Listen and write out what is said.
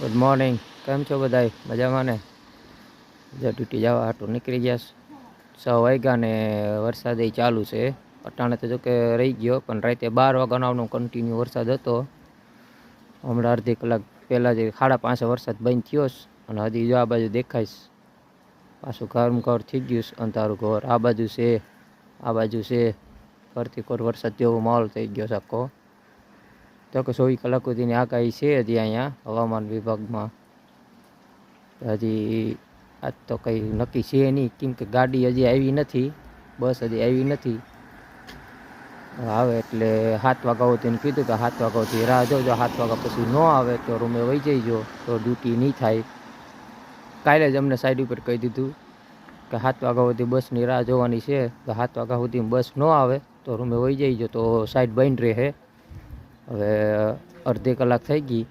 Good morning. કેમ છો બધાય? મજામાં ને? જે ડ્યુટી જવા હાટું નીકળી ગયા 6 વાગ્યા ને વરસાદ ચાલુ છે. અટાણે તો જો કે રહી ગયો, પણ રાતે 12 વાગ્યાનો આવનો કન્ટિન્યુ વરસાદ હતો. હમણાં અડધી કલાક પહેલાં જે 5:30 વરસાદ બંધ થયો છે, અને હજી જો આ બાજુ દેખાઈશ પાછું ઘર થઈ ગયું છે. અંધારું ઘર આ બાજુ છે, આ બાજુ છે. ઘરથી કોર વરસાદ જેવો માહોલ થઈ ગયો છે આખો. તો કે 24 કલાક સુધીની આગાહી છે હજી અહીંયા હવામાન વિભાગમાં. હજી આજ તો કંઈ નક્કી છે નહીં, કેમ કે ગાડી હજી આવી નથી, બસ હજી આવી નથી. આવે એટલે 7 વાગ્યા સુધીને કીધું કે 7 વાગ્યા સુધી રાહ જોજો. 7 વાગ્યા પછી ન આવે તો રૂમે વહી જઈજો, તો ડ્યુટી નહીં થાય. કાલે જ અમને સાઈડ ઉપર કહી દીધું કે 7 વાગ્યા સુધી બસની રાહ જોવાની છે. તો 7 વાગ્યા સુધી બસ ન આવે તો રૂમે વહી જઈજો, તો સાઈડ બંધ રહે. હવે અડધી કલાક થઈ ગઈ,